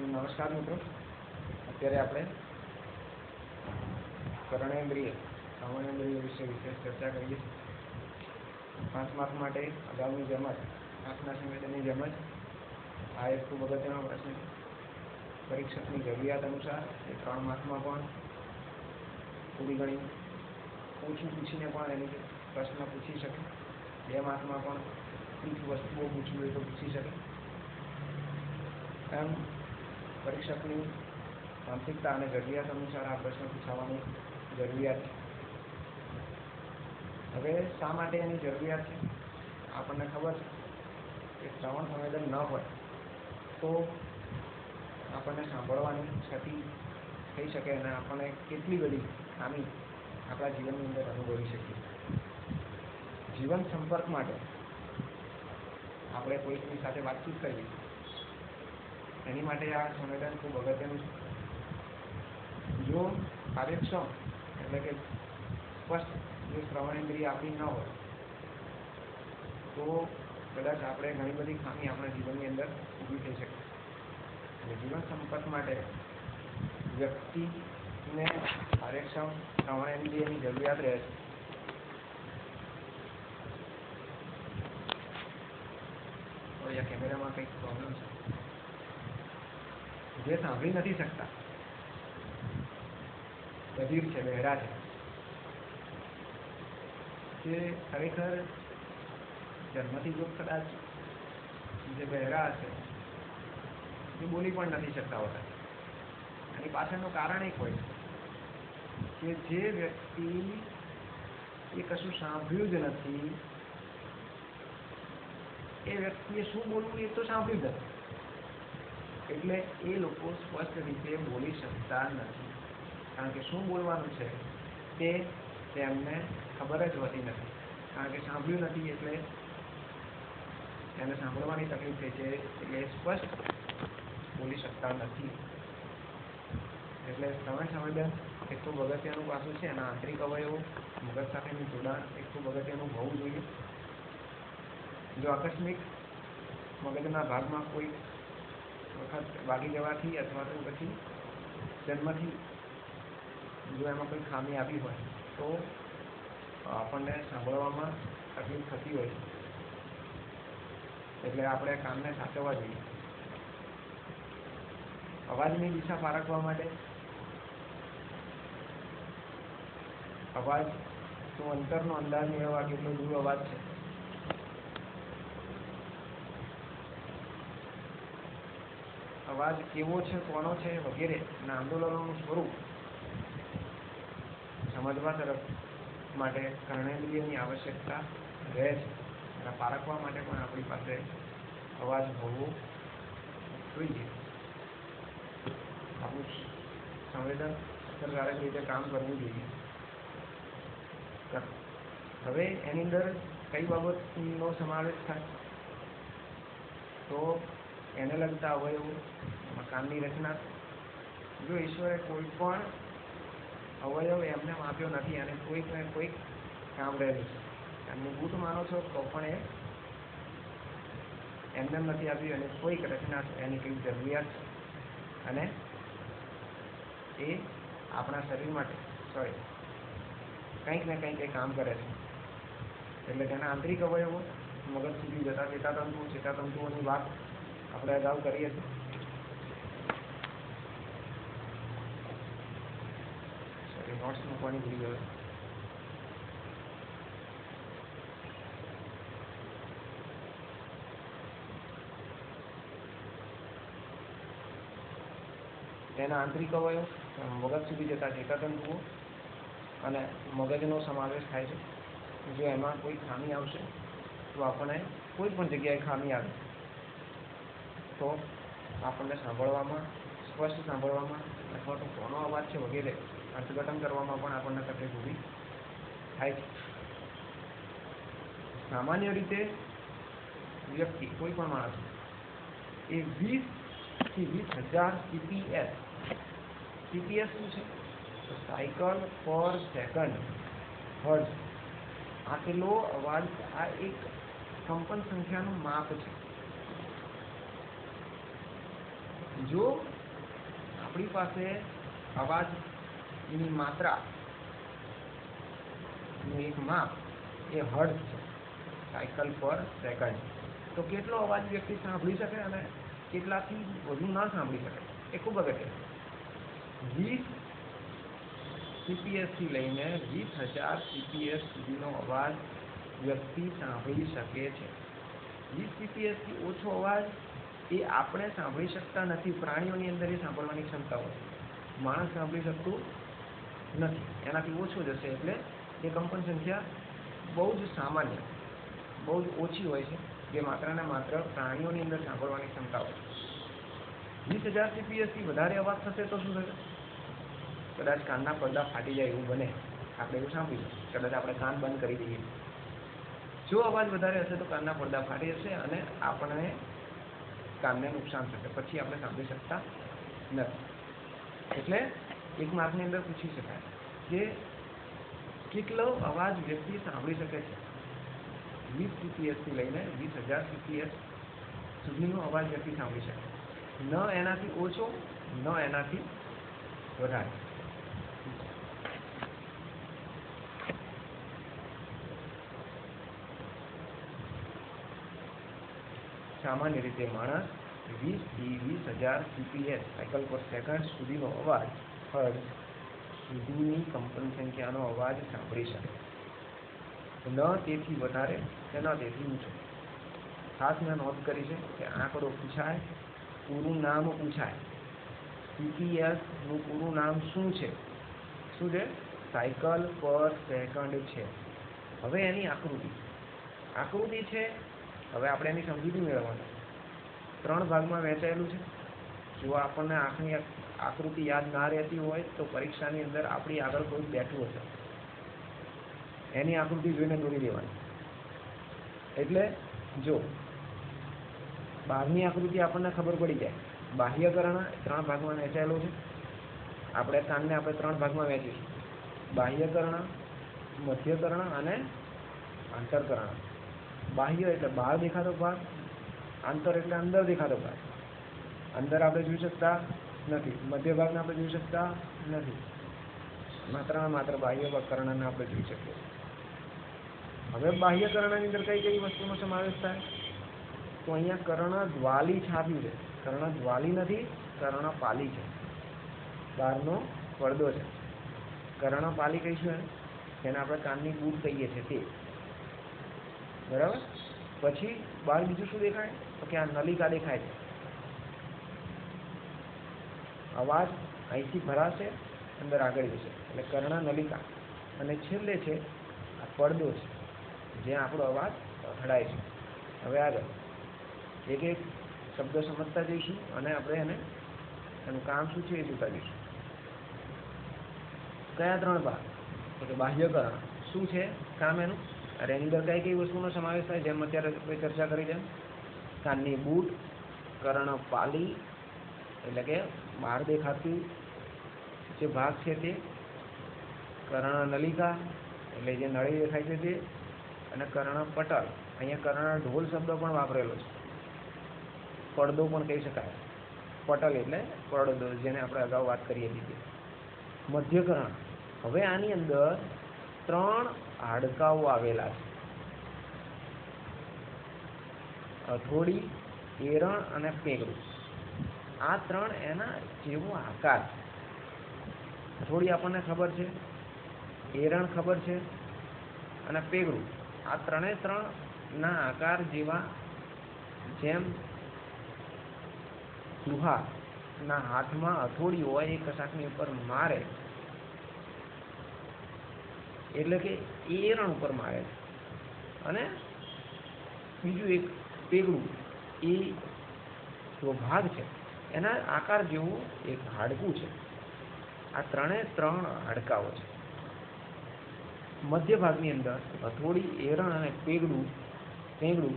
નમસ્કાર મિત્રો, અત્યારે આપણે કર્ણેન્દ્રિય શ્રવણેન્દ્રિય વિશે વિશેષ ચર્ચા કરીએ. 5 માર્ક માટે અગાઉની જેમ જ આંખના સંવેદનની જેમ જ આ એક ખૂબ અગત્યનો પ્રશ્ન છે. પરીક્ષકની જરૂરિયાત અનુસાર એ 3 માર્કમાં પણ થોડી ઘણી ઓછું પૂછીને પણ એની પ્રશ્ન પૂછી શકે. 2 માર્કમાં પણ કંઈક વસ્તુઓ પૂછવી હોય તો પૂછી શકે. એમ પરીક્ષકની માનસિકતા અને જરૂરિયાત અનુસાર આ પ્રશ્ન પૂછાવાની જરૂરિયાત છે. હવે શા માટે એની જરૂરિયાત છે? આપણને ખબર છે કે શ્રવણ સંવેદન ન હોય તો આપણને સાંભળવાની ક્ષતિ થઈ શકે અને આપણને કેટલી બધી ખામી આપણા જીવનની અંદર અનુભવી શકીએ. જીવન સંપર્ક માટે આપણે કોઈની સાથે વાતચીત કરવી, એની માટે આ સંવેદન ખૂબ અગત્યનું છે. જો કાર્યક્ષમ એટલે કે સ્પષ્ટ જો શ્રવણેન્દ્રિય આપણી ન હોય તો કદાચ આપણે ઘણી બધી ખામી આપણા જીવનની અંદર ઊભી થઈ શકે. અને જીવન સંપર્ક માટે વ્યક્તિને કાર્યક્ષમ શ્રવણેન્દ્રિયની જરૂરિયાત રહે છે. કેમેરામાં કંઈક પ્રોબ્લેમ છે. જે સાંભળી નથી શકતા, બધિર છે, બહેરા છે, તે ખરેખર જન્મથી જો કદાચ જે બહેરા હશે એ બોલી પણ નથી શકતા હોતા. એની પાછળનું કારણ એક હોય કે જે વ્યક્તિ એ કશું સાંભળ્યું જ નથી એ વ્યક્તિએ શું બોલવું એ તો સાંભળ્યું જ નથી, એટલે એ લોકો સ્પષ્ટ રીતે બોલી શકતા નથી. કારણ કે શું બોલવાનું છે તે તેમને ખબર જ હોતી નથી. કારણ કે સાંભળ્યું નથી એટલે એને સાંભળવાની તકલીફ થઈ છે, એટલે સ્પષ્ટ બોલી શકતા નથી. એટલે શ્રવણ સંવેદન એ ખૂબ અગત્યનું પાસું છે. એના આંતરિક અવયવો મગજ સાથેનું જોડાણ એ ખૂબ અગત્યનું હોવું જોઈએ. જો આકસ્મિક મગજના ભાગમાં કોઈ વખત વાગી જવાથી અથવા તો પછી જન્મથી જો એમાં કોઈ ખામી આવી હોય તો આપણને સાંભળવામાં તકલીફ થતી હોય, એટલે આપણે કાનને સાચવવા જોઈએ. અવાજની દિશા પારખવા માટે અવાજનો અંતરનો અંદાજ મેળવવા કેટલો દૂર અવાજ છે, અવાજ કેવો છે, કોનો છે વગેરે ના આંદોલનોનું સ્વરૂપ સમજવા તરફ માટે કર્ણેન્દ્રિયની આવશ્યકતા રહે છે. અને પારખવા માટે પણ આપણી પાસે અવાજ હોવો જોઈએ. આપણું સંવેદન અસરકારક રીતે કામ કરવું જોઈએ. હવે એની અંદર કઈ બાબતનો સમાવેશ થાય તો એને લગતા અવયવો, કાનની રચના. જો ઈશ્વરે કોઈ પણ અવયવ એમને આપ્યો નથી અને કોઈક ને કોઈક કામ રહેલું છે. એમનું બૂટ માનો છો તો પણ એ એમને નથી આપ્યું અને કોઈક રચના છે, એની કંઈક જરૂરિયાત છે અને એ આપણા શરીર માટે કંઈક ને કંઈક એ કામ કરે છે. એટલે તેના આંતરિક અવયવો મગજ સુધી જતા ચેતાતંતુઓની વાત આપણે અગાઉ કરીએ છીએ. નોટ્સ મૂકવાની ભૂલી ગયો. તેના આંતરિક અવયવ મગજ સુધી જતા ચેતાતંતુઓ અને મગજનો સમાવેશ થાય છે. જો એમાં કોઈ ખામી આવશે તો આપણને કોઈ પણ જગ્યાએ ખામી આવે તો આપણને સાંભળવામાં, સ્પષ્ટ સાંભળવામાં અથવા તો કોનો અવાજ છે વગેરે અર્થઘટન કરવામાં પણ આપણને તકલીફ ઊભી થાય છે. સામાન્ય રીતે વ્યક્તિ, કોઈ પણ માણસ એ 20 થી 20,000 CPS શું છે તો સાયકલ પર સેકન્ડ હર્ટ્ઝ આટલો અવાજ, આ એક કંપન સંખ્યાનું માપ છે. જો આપણી પાસે અવાજની માત્રાનું એક માપ એ હર્ટ્ઝ છે, સાયકલ પર સેકન્ડ, તો કેટલો અવાજ વ્યક્તિ સાંભળી શકે અને કેટલાથી વધુ ના સાંભળી શકે એ ખૂબ અગત્યનું. 20 CPS થી લઈને 20,000 CPS સુધીનો અવાજ વ્યક્તિ સાંભળી શકે છે. 20 CPS થી ઓછો અવાજ એ આપણે સાંભળી શકતા નથી. પ્રાણીઓની અંદર એ સાંભળવાની ક્ષમતા હોય, માણસ સાંભળી શકતું નથી. એનાથી ઓછો જશે એટલે એ કંપન સંખ્યા બહુ જ સામાન્ય, બહુ જ ઓછી હોય છે, જે માત્ર ને માત્ર પ્રાણીઓની અંદર સાંભળવાની ક્ષમતા હોય. 20,000 CPS થી વધારે અવાજ થશે તો શું થશે? કદાચ કાનના પડદા ફાટી જાય એવું બને, આપણે એવું સાંભળીશું. કદાચ આપણે કાન બંધ કરી દઈએ. જો અવાજ વધારે હશે તો કાનના પડદા ફાટી જશે અને આપણે કાનને નુકસાન થશે, પછી આપણે સાંભળી શકતા નથી. એટલે એક માર્કની અંદર પૂછી શકાય કે કેટલો અવાજ વ્યક્તિ સાંભળી શકે છે. 20 CPS થી લઈને 20,000 CPS સુધીનો અવાજ વ્યક્તિ સાંભળી શકે, ન એનાથી ઓછો ન એનાથી વધારે. સામાન્ય રીતે માણસ 20 થી 20,000 CPS સાયકલ પર સેકન્ડ સુધીનો અવાજ હર્ટ્ઝ સુધીની કંપન સંખ્યાનો અવાજ સાંભળી શકે, ન તેથી વધારે કે ન તેથી ઊંચો. ખાસ મેં નોંધ કરી છે કે આંકડો પૂછાય, પૂરું નામ પૂછાય. CPS નું પૂરું નામ શું છે? શું છે? સાયકલ પર સેકન્ડ છે. હવે એની આકૃતિ છે. હવે આપણે એની સમજૂતી મેળવવાની. 3 ભાગમાં વહેંચાયેલું છે. જો આપણને આંખની આકૃતિ યાદ ના રહેતી હોય તો પરીક્ષાની અંદર આપણી આગળ કોઈ બેઠું હશે, એની આકૃતિ જોઈને દોરી દેવાની. એટલે જો બહારની આકૃતિ આપણને ખબર પડી જાય. બાહ્યકર્ણ 3 ભાગમાં વહેંચાયેલું છે. આપણે કાનને 3 ભાગમાં વહેંચીશું: બાહ્યકર્ણ, મધ્યકર્ણ અને આંતરકર્ણ. બાહ્ય એટલે બહાર દેખાતો ભાગ, આંતર એટલે અંદર દેખાતો ભાગ. અંદર આપણે જોઈ શકતા નથી, મધ્ય ભાગને આપણે જોઈ શકતા નથી, માત્ર બાહ્ય કર્ણને આપણે જોઈ શકીએ. હવે બાહ્યકર્ણની અંદર કઈ કઈ વસ્તુનો સમાવેશ થાય? તો અહીંયા કર્ણદ્વાલી છાપ્યું છે. કર્ણદ્વાલી નથી, કર્ણપાલી છે. બહારનો પડદો છે. કર્ણપાલી કહીશું જેને આપણે કાનની બૂટ કહીએ છીએ તે. બરાબર. પછી બહાર બીજું શું દેખાય? તો કે આ નલિકા દેખાય છે. અવાજ અહીંથી ભરાશે, અંદર આગળ જશે એટલે કર્ણ નલિકા. અને છેલ્લે છે આ પડદો છે, જ્યાં આપણો અવાજ અથડાય છે. હવે આગળ એક એક શબ્દ સમજતા જઈશું અને આપણે એનું કામ શું છે એ જોતા જઈશું. કયા 3 ભાગ? તો કે બાહ્યકર્ણ શું છે કામ એનું? અરે એની અંદર કઈ વસ્તુનો સમાવેશ થાય? જેમ અત્યારે આપણે ચર્ચા કરી છે, કાનની બૂટ, કર્ણપાલી એટલે કે બહાર દેખાતી જે ભાગ છે તે, કર્ણનલિકા એટલે જે નળી દેખાય છે તે, અને કર્ણપટલ. અહીંયા કર્ણઢોલ શબ્દ પણ વાપરેલો છે. પડદો પણ કહી શકાય. પટલ એટલે પડદો, જેને આપણે અગાઉ વાત કરી હતી. મધ્યકર્ણ. હવે આની અંદર 3 હાડકાઓ આવેલા છે: હથોડી, એરણ અને પેગડું. આ 3 એના જેવો આકાર છે. હથોડી આપણને ખબર છે, એરણ ખબર છે અને પેગડું. આ 3 ના આકાર જેવા. જેમ લુહારના હાથમાં હથોડી હોય, એ કશાકની ઉપર મારે એટલે કે એરણ ઉપર મારે છે, અને બીજું એક પેગડું, એ જો ભાગ છે એના આકાર જેવું એક હાડકું છે. આ 3 હાડકાઓ છે. મધ્ય ભાગની અંદર હથોડી, એરણ અને પેગડું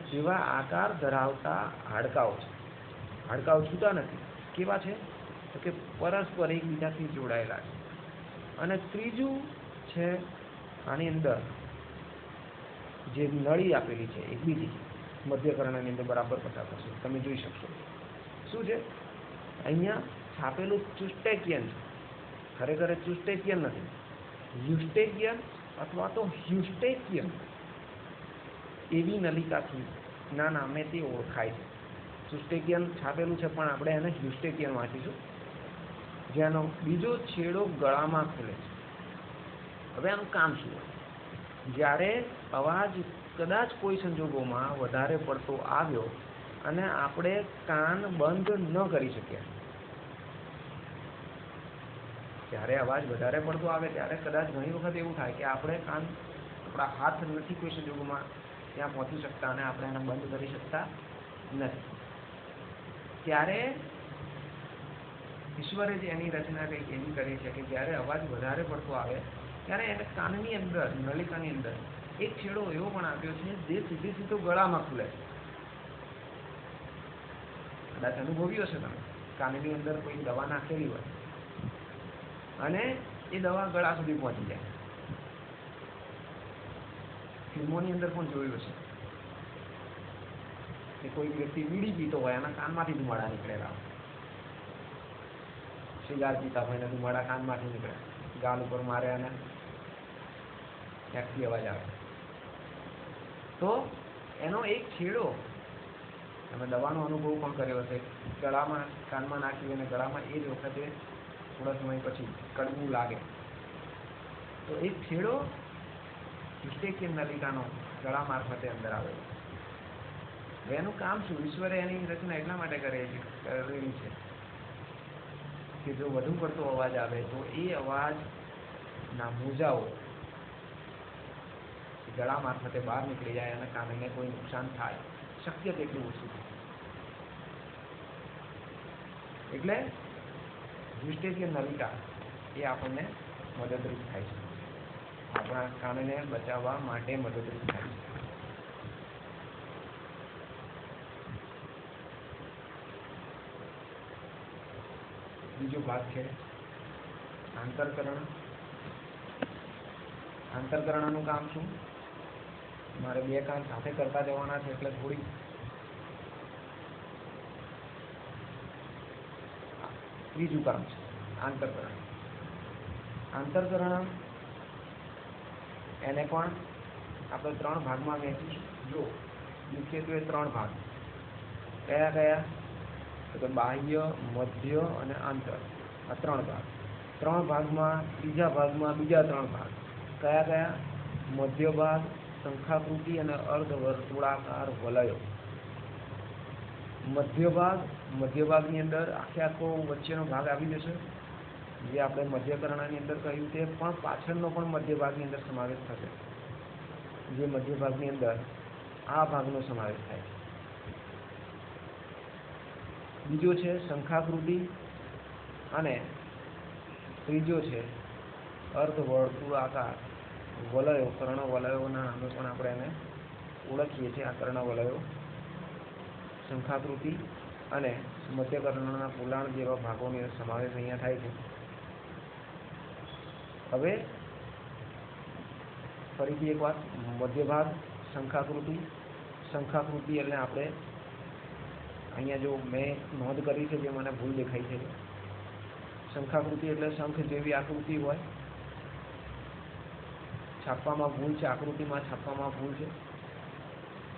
જેવા આકાર ધરાવતા હાડકાઓ છે. હાડકાઓ છૂટા નથી. કેવા છે? તો કે પરસ્પર એકબીજાથી જોડાયેલા છે. અને ત્રીજું છે આની અંદર જે નળી આપેલી છે, એક બીજી મધ્યકર્ણની અંદર બરાબર પસાર થશે, તમે જોઈ શકશો. શું છે? અહીંયા છાપેલું ચુસ્ટેકિયન છે, ખરેખર ચુસ્ટેકિયન નથી, યુસ્ટેકિયન અથવા તો હ્યુસ્ટેકિયન એવી નલિકાથી ના નામે તે ઓળખાય છે. ચુસ્ટેકિયન છાપેલું છે પણ આપણે એને હ્યુસ્ટેકિયન વાંચીશું, જેનો બીજો છેડો ગળામાં ખુલે છે. હવે આનું કામ શું હોય? જ્યારે અવાજ કદાચ કોઈ સંજોગોમાં વધારે પડતો આવ્યો અને આપણે કાન બંધ ન કરી શક્યા, જ્યારે અવાજ વધારે પડતો આવે ત્યારે કદાચ ઘણી વખત એવું થાય કે આપણે કાન, આપણા હાથ નથી કોઈ સંજોગોમાં ત્યાં પહોંચી શકતા અને આપણે એને બંધ કરી શકતા નથી. ત્યારે ઈશ્વરે જે એની રચના કંઈક એવી કરી છે કે જ્યારે અવાજ વધારે પડતો આવે ત્યારે એને કાનની અંદર, નલિકાની અંદર એક છેડો એવો પણ આપ્યો છે જે સીધો ગળામાં ખુલે છે. કદાચ અનુભવ્યું હશે તમે, કાનની અંદર કોઈ દવા નાખેલી હોય અને એ દવા ગળા સુધી પહોંચી જાય. ફિલ્મોની અંદર પણ જોયું હશે કે કોઈ વ્યક્તિ બીડી પીતો હોય, એના કાનમાંથી ધુમાડા નીકળેલા હોય, સિગાર પીતા હોય ને ધુમાડા કાનમાંથી નીકળે, ગાલ ઉપર મારે અને ત્યાંથી અવાજ આવે. તો એનો એક છેડો, તમે દવાનો અનુભવ પણ કર્યો હશે, ગળામાં, કાનમાં નાખી અને ગળામાં એ જ વખતે થોડા સમય પછી કડવું લાગે, તો એક છેડો યુસ્ટેકિયન નલિકાનો ગળા મારફતે અંદર આવે. હવે એનું કામ શું? ઈશ્વરે એની રચના એટલા માટે કરેલી છે કે જો વધુ પડતો અવાજ આવે તો એ અવાજના મોજાઓ ગળા મારફતે બહાર નીકળી જાય અને કાનને કોઈ નુકસાન થાય શક્ય તેટલું ઓછું. એટલે યુસ્ટેકિયન નલિકા એ આપણને મદદરૂપ થાય છે, આપણા કાનને બચાવવા માટે મદદરૂપ થાય છે. બીજો ભાગ છે આંતરકર્ણ. આંતરકર્ણનું કામ શું? મારે બે કામ સાથે કરતા જવાના છે એટલે થોડી ત્રીજું કામ છે આંતરકર્ણ. આંતરકર્ણ એને પણ આપણે 3 ભાગમાં વહેંચીશું. જો મુખ્યત્વે 3 ભાગ. કયા કયા? તો બાહ્ય, મધ્ય અને આંતર. આ 3 ભાગ. 3 ભાગમાં ત્રીજા ભાગમાં બીજા 3 ભાગ. કયા કયા? મધ્ય ભાગ, શંખાકૃતિ અને અર્ધવર્તુળાકાર વલયો. મધ્ય ભાગની અંદર આખો વચ્ચેનો ભાગ આવી જશે, જે આપણે મધ્યકર્ણની અંદર કહ્યું તે, પણ પાછળનો પણ મધ્ય ભાગની અંદર સમાવેશ થશે, જે મધ્ય ભાગની અંદર આ ભાગનો સમાવેશ થાય છે. બીજો છે શંખાકૃતિ અને ત્રીજો છે અર્ધવર્તુળાકાર વલયો. કર્ણવલયોના નામે પણ આપણે એને ઓળખીએ છીએ. આ કર્ણવલયો, શંખાકૃતિ અને મધ્યકર્ણના પોલાણ જેવા ભાગોનો સમાવેશ અહીંયા થાય છે. હવે ફરીથી એક વાત, મધ્ય ભાગ, શંખાકૃતિ એટલે આપણે અહીંયા જો મેં નોંધ કરી છે જે મને ભૂલ દેખાઈ છે, શંખાકૃતિ એટલે શંખ જેવી આકૃતિ હોય, છાપવામાં ભૂલ છે, આકૃતિમાં છાપવામાં ભૂલ છે.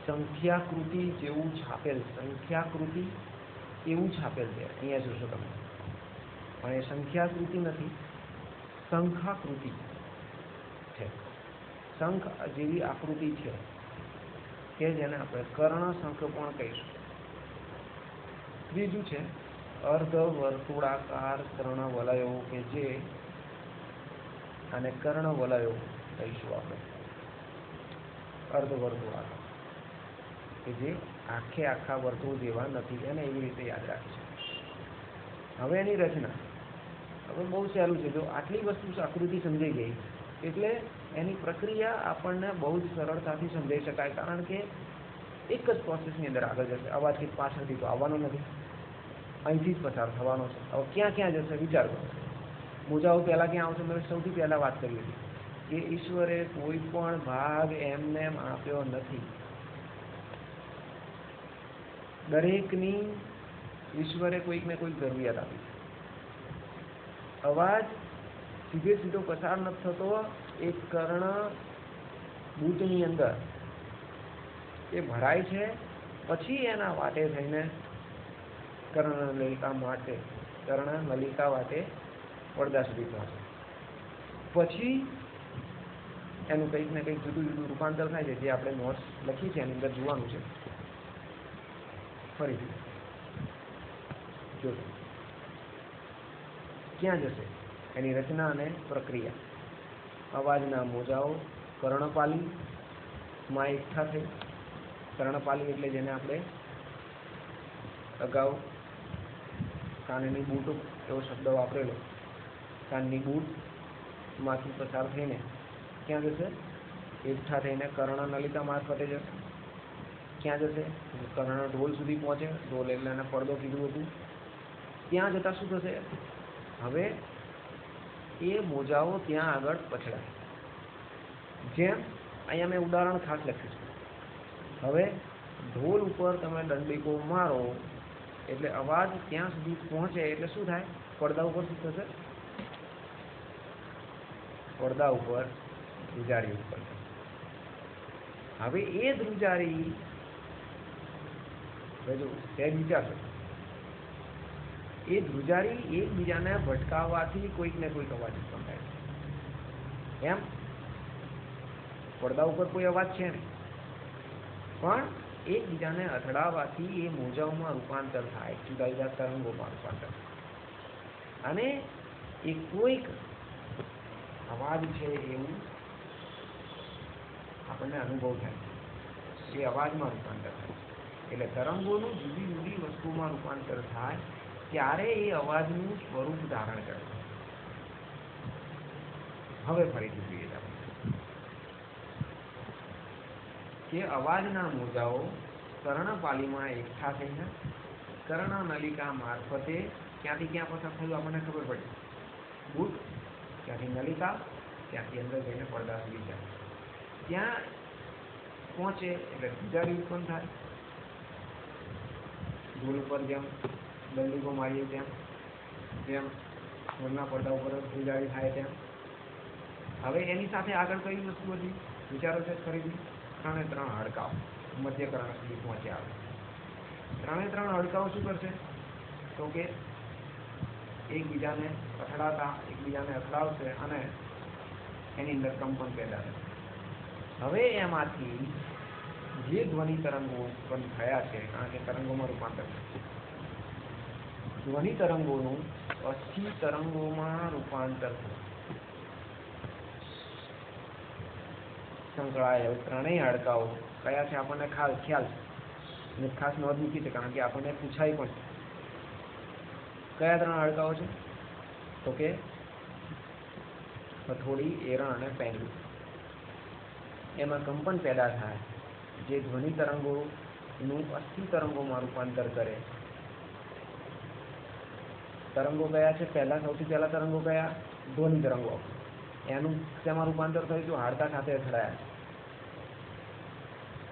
સંખ્યાકૃતિ જેવું છાપેલ, સંખ્યાકૃતિ એવું છાપેલ છે, અહીંયા જોશો તમે, પણ એ સંખ્યાકૃતિ નથી, શંખાકૃતિ છે. શંખ જેવી આકૃતિ છે કે જેને આપણે કર્ણશંખ પણ કહીશું. ત્રીજું છે અર્ધવર્તુળાકાર કર્ણવલયો, કે જે આને કર્ણવલયો કહીશું આપણે. અર્ધવર્તુળાકાર કે જે આખા વર્તુળ જેવા નથી, એને એવી રીતે યાદ રાખીશું. હવે એની રચના હવે બહુ સહેલું છે. જો આટલી વસ્તુ આકૃતિ સમજાઈ ગઈ એટલે એની પ્રક્રિયા આપણને બહુ જ સરળતાથી સમજાઈ શકાય, કારણ કે એક જ પ્રોસેસની અંદર આગળ જશે. અવાજથી પાછળથી તો આવવાનો નથી, અહીંથી જ પસાર થવાનો છે. હવે ક્યાં ક્યાં જશે વિચાર કરો. મોજાઓ પહેલાં ક્યાં આવશે? મેં સૌથી પહેલાં વાત કરી હતી કે ઈશ્વરે કોઈ પણ ભાગ એમને આપ્યો નથી. દરેકની ઈશ્વરે કોઈકને કોઈક જરૂરિયાત આપી છે. અવાજ સીધે સીધો પસાર નથી થતો, એક કર્ણબૂટની અંદર એ ભરાય છે, પછી એના વાટે થઈને કર્ણનલિકા વાટે પડદા સુધી પહોંચે. પછી એનું કંઈક ને કંઈક જુદું જુદું રૂપાંતર થાય છે, જે આપણે નોટ્સ લખી છે એની અંદર જોવાનું છે. ફરીથી જોજો ક્યાં જશે એની રચના અને પ્રક્રિયા. અવાજના મોજાઓ કર્ણપાલીમાં એકઠા થઈ. કર્ણપાલી એટલે જેને આપણે અગાઉ કાનની બૂટ એવો શબ્દ વાપરેલો. કાનની બૂટમાંથી પસાર થઈને ક્યાં જશે? એકઠા થઈને કર્ણનલિકા મારફતે જશે. ક્યાં જશે? કર્ણ ઢોલ સુધી પહોંચે. ઢોલ એટલે એને પડદો કીધું હતું. ત્યાં જતાં શું થશે? હવે એ મોજાઓ ત્યાં આગળ પછડાય. જેમ અહીંયા મેં ઉદાહરણ ખાસ લખ્યું છે. હવે ઢોલ ઉપર તમે દંડીકો મારો એટલે અવાજ ત્યાં સુધી પહોંચે એટલે શું થાય? પડદા ઉપર શું થશે? પડદા ઉપર ધ્રુજારી ઉપર. હવે એ ધ્રુજારી વિચારશો, એ ધ્રુજારી એકબીજાને ભટકાવવાથી કોઈક ને કોઈક અવાજ ઉત્પન્ન થાય છે. એમ પડદા ઉપર કોઈ અવાજ છે નહીં, પણ એકબીજાને અથડાવવાથી એ મોજાઓમાં રૂપાંતર થાય, જુદા જુદા તરંગોમાં રૂપાંતર થાય. અને એ કોઈક અવાજ છે એવું આપણને અનુભવ થાય, એ અવાજમાં રૂપાંતર થાય. એટલે તરંગોનું જુદી જુદી વસ્તુમાં રૂપાંતર થાય ત્યારે એ અવાજનું સ્વરૂપ ધારણ કરે. હવે ફરીથી જોઈએ આપણે કે અવાજના મોજાઓ કર્ણપાલીમાં એકઠા થઈને કર્ણનલિકા મારફતે ક્યાંથી ક્યાં પસાર થયું આપણને ખબર પડી. બૂટ, ત્યાંથી નલિકા, ત્યાંથી અંદર જઈને પડદા સુધી જાય. ત્યાં પહોંચે એટલે ધ્રુજારી ઉત્પન્ન થાય. ઢોલ ઉપર જેમ દંડીકો મારીએ તેમ ઢોલના પડદા ઉપર ધ્રુજારી થાય તેમ. હવે એની સાથે આગળ કઈ વસ્તુ હતી વિચારો છે ફરીથી? 3 એ 3 હાડકાઓ મધ્યકર્ણ સુધી પહોંચ્યા આવે. 3 એ 3 હાડકાઓ શું કરશે? તો કે એકબીજાને અથડાવશે અને એની અંદર કંપન પેદા થશે. હવે એમાંથી જે ધ્વનિ તરંગો ઉત્પન્ન થયા છે, કારણ કે તરંગોમાં રૂપાંતર થશે, ધ્વનિ તરંગોનું અસ્થિ તરંગોમાં રૂપાંતર થશે. સંકળાયેલ ત્રણેય હાડકાઓ કયા છે આપણને ખ્યાલ છે, અને ખાસ નોંધ મૂકી છે કારણ કે આપણને પૂછાય પણ. કયા 3 હાડકાઓ છે? તો કે હથોડી, એરણ અને પેંડું. એમાં કંપન પેદા થાય જે ધ્વનિ તરંગોનું અસ્થિ તરંગોમાં રૂપાંતર કરે. તરંગો કયા છે? સૌથી પહેલા તરંગો કયા? ધ્વનિ તરંગો. એનું તેમાં રૂપાંતર થયું હતું હાડકા સાથે અથડાયા.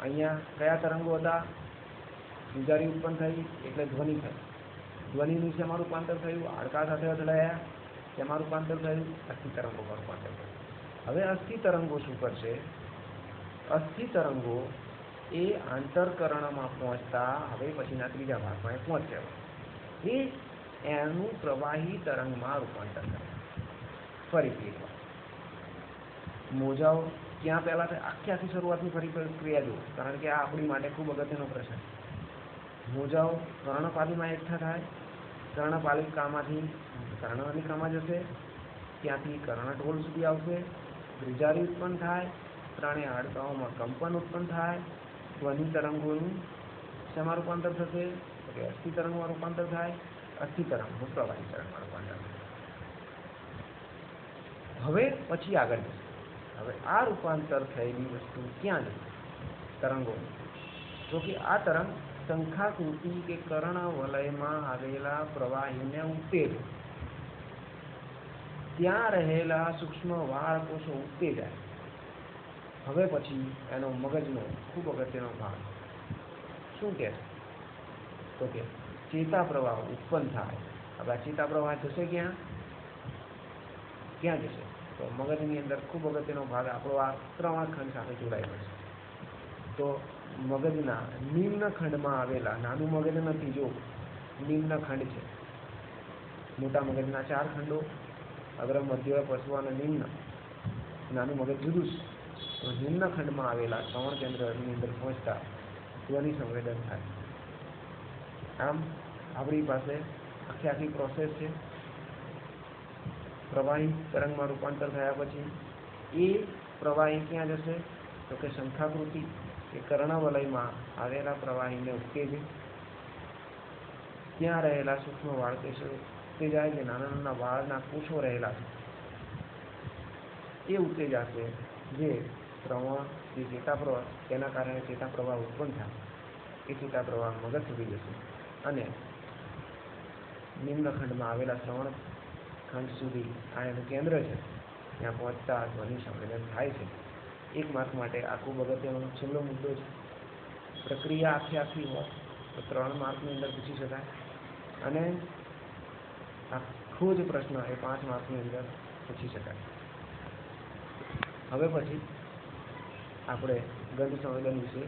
અહીંયા કયા તરંગો હતા? ધ્રુજારી ઉત્પન્ન થઈ એટલે ધ્વનિ થઈ. ધ્વનિનું શેમાં રૂપાંતર થયું? હાડકા સાથે અથડાયા. તેમાં રૂપાંતર થયું અસ્થિ તરંગોમાં રૂપાંતર થયું. હવે અસ્થિ તરંગો શું કરશે? અસ્થિ તરંગો એ આંતરકર્ણમાં પહોંચતા હવે પછીના ત્રીજા ભાગમાં એ પહોંચે. એ એનું પ્રવાહી તરંગમાં રૂપાંતર કરે. ફરીથી એકવાર મોજાઓ ક્યાં પહેલા થાય? આખી શરૂઆતની ફરી પ્રક્રિયા જુઓ, કારણ કે આ આપણી માટે ખૂબ અગત્યનો પ્રશ્ન. મોજાઓ કર્ણપાલીમાં એકઠા થાય. કર્ણપાલિકામાંથી કર્ણનલિકામાં જશે. ત્યાંથી કર્ણઢોલ સુધી આવશે. ધ્રુજારી ઉત્પન્ન થાય. 3 હાડકાઓમાં કંપન ઉત્પન્ન થાય. ધ્વનિ તરંગોનું શેમાં રૂપાંતર થશે? તો કે અસ્થિ તરંગમાં રૂપાંતર થાય. અસ્થિ તરંગનું પ્રવાહી તરંગમાં રૂપાંતર થાય. હવે પછી આગળ જશે. હવે આ રૂપાંતર થયેલી વસ્તુ ક્યાં જશે? તરંગો. તો કે આ તરંગ શંખાકૃતિ કે કર્ણવલયમાં આવેલા પ્રવાહીને ઉત્તેજે. ત્યાં રહેલા સૂક્ષ્મ વાળ કોષો ઉત્તેજાય. હવે પછી એનો મગજનો ખૂબ અગત્યનો ભાગ શું કહે? તો કે चेता प्रवाह उत्पन्न थाय। अब आ चेता प्रवाह जशे क्यां जशे तो मगजनी अंदर खूब अगत्यनो भाग आपणो आ त्रण खंड साथे जोडायेलो छे। तो मगजना निम्न खंडमां आवेला नानुं मगज नथी, जो निम्न खंड छे। मोटा मगजना 4 खंडो, अग्र मध्य पश्व अने निम्न। नानुं मगज जुदुं छे। तो निम्न खंडमां आवेला श्रवण केन्द्रनी अंदर पहोंचता ध्वनि संवेदन थाय। आम आपणी पासे आखी प्रोसेस है। प्रवाही तरंग में रूपांतर थया पछी ए प्रवाही क्यां जशे तो कि शंखाकृति के कर्णवलय में आवेला प्रवाही ने उत्तेजे। त्यां रहेला सूक्ष्म वाळपेशीओ उत्तेजाय जे नाना नाना वाळना कोषो रहेला छे ए उत्तेजाशे, जे श्रवण जे चेता प्रवाह तेना कारणे चेता प्रवाह उत्पन्न थाय। ए चेता प्रवाह मगज सुधी जशे अने निम्न खंड में आवेला श्रवण खंड सुधी आ एनुं केन्द्र है, त्यां पहोंचता ध्वनि संवेदन थाय छे। 1 मार्क माटे आ खूब अगत्यनो छेल्लो मुद्दो छे। प्रक्रिया आखी होय तो 3 मार्कनी अंदर पूछी शकाय अने आखो ज प्रश्न ए 5 मार्कनी अंदर पूछी शकाय। हवे पछी આપણે ગંધ સંવેદન વિશે